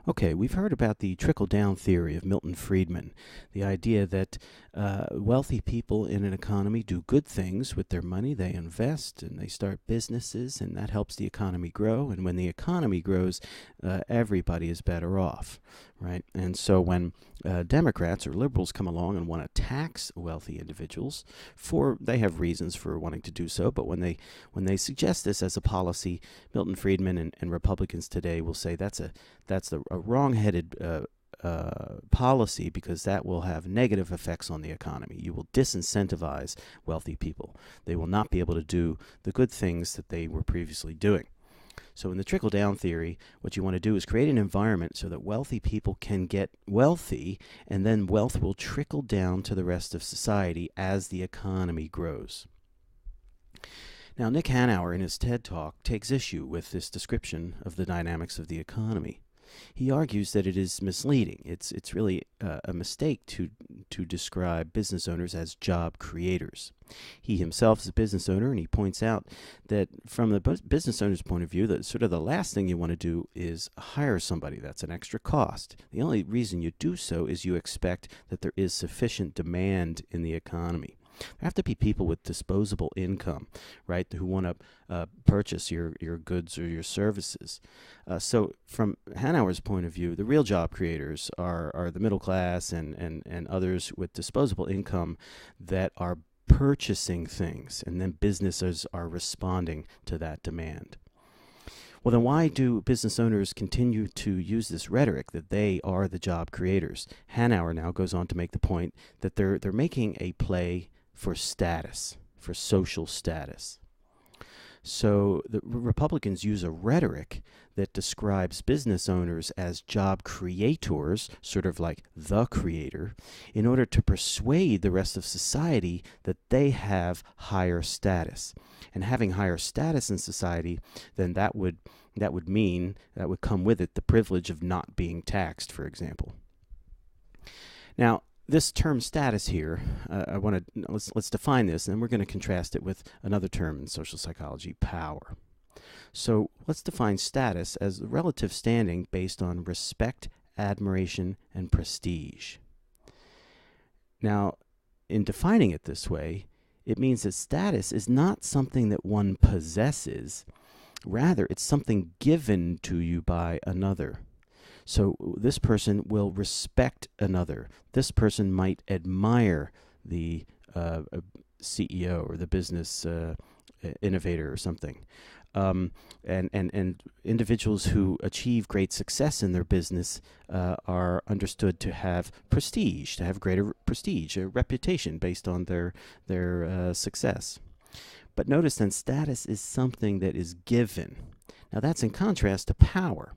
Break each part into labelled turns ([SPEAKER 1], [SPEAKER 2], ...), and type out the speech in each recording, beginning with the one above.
[SPEAKER 1] Okay, we've heard about the trickle-down theory of Milton Friedman, the idea that wealthy people in an economy do good things with their money. They invest and they start businesses, and that helps the economy grow. And when the economy grows, everybody is better off, right? And so when Democrats or liberals come along and want to tax wealthy individuals, they have reasons for wanting to do so, but when they suggest this as a policy, Milton Friedman and Republicans today will say that's a wrong-headed policy, because that will have negative effects on the economy. You will disincentivize wealthy people. They will not be able to do the good things that they were previously doing. So in the trickle-down theory, what you want to do is create an environment so that wealthy people can get wealthy, and then wealth will trickle down to the rest of society as the economy grows. Now, Nick Hanauer in his TED Talk takes issue with this description of the dynamics of the economy. He argues that it is misleading. It's really a mistake to describe business owners as job creators. He himself is a business owner, and he points out that from the business owner's point of view, that sort of the last thing you want to do is hire somebody. That's an extra cost. The only reason you do so is you expect that there is sufficient demand in the economy. There have to be people with disposable income, right, who want to purchase your goods or your services. So from Hanauer's point of view, the real job creators are the middle class and others with disposable income that are purchasing things, and then businesses are responding to that demand. Well, then why do business owners continue to use this rhetoric that they are the job creators? Hanauer now goes on to make the point that they're making a play for status, for social status. So the Republicans use a rhetoric that describes business owners as job creators, sort of like the creator, in order to persuade the rest of society that they have higher status. And having higher status in society, then that would come with it the privilege of not being taxed, for example. Now, this term status here, let's define this, and then we're going to contrast it with another term in social psychology, power. So let's define status as the relative standing based on respect, admiration, and prestige. Now, in defining it this way, it means that status is not something that one possesses. Rather, it's something given to you by another. So this person will respect another. This person might admire the CEO or the business innovator or something. And individuals who achieve great success in their business are understood to have prestige, to have greater prestige, a reputation based on their success. But notice then, status is something that is given. Now that's in contrast to power.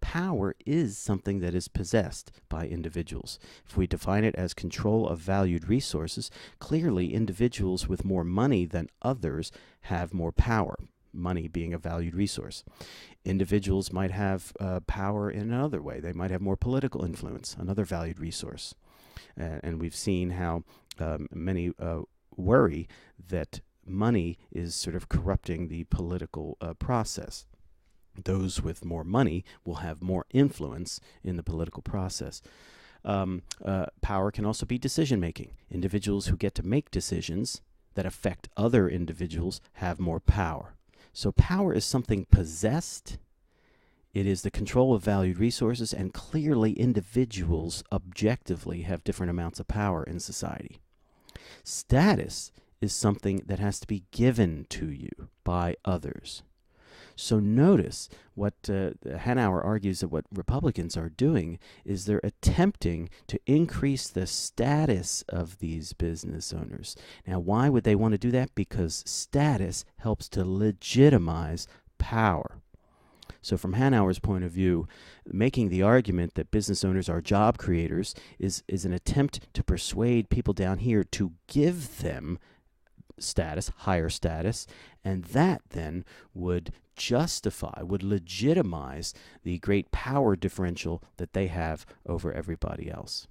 [SPEAKER 1] Power is something that is possessed by individuals. If we define it as control of valued resources, clearly individuals with more money than others have more power, money being a valued resource. Individuals might have power in another way. They might have more political influence, another valued resource. And we've seen how many worry that money is sort of corrupting the political process. Those with more money will have more influence in the political process. Power can also be decision-making. Individuals who get to make decisions that affect other individuals have more power. So power is something possessed. It is the control of valued resources, and clearly individuals objectively have different amounts of power in society. Status is something that has to be given to you by others. So notice what Hanauer argues that what Republicans are doing is they're attempting to increase the status of these business owners. Now, why would they want to do that? Because status helps to legitimize power. So from Hanauer's point of view, making the argument that business owners are job creators is an attempt to persuade people down here to give them status, higher status, and that then would legitimize the great power differential that they have over everybody else.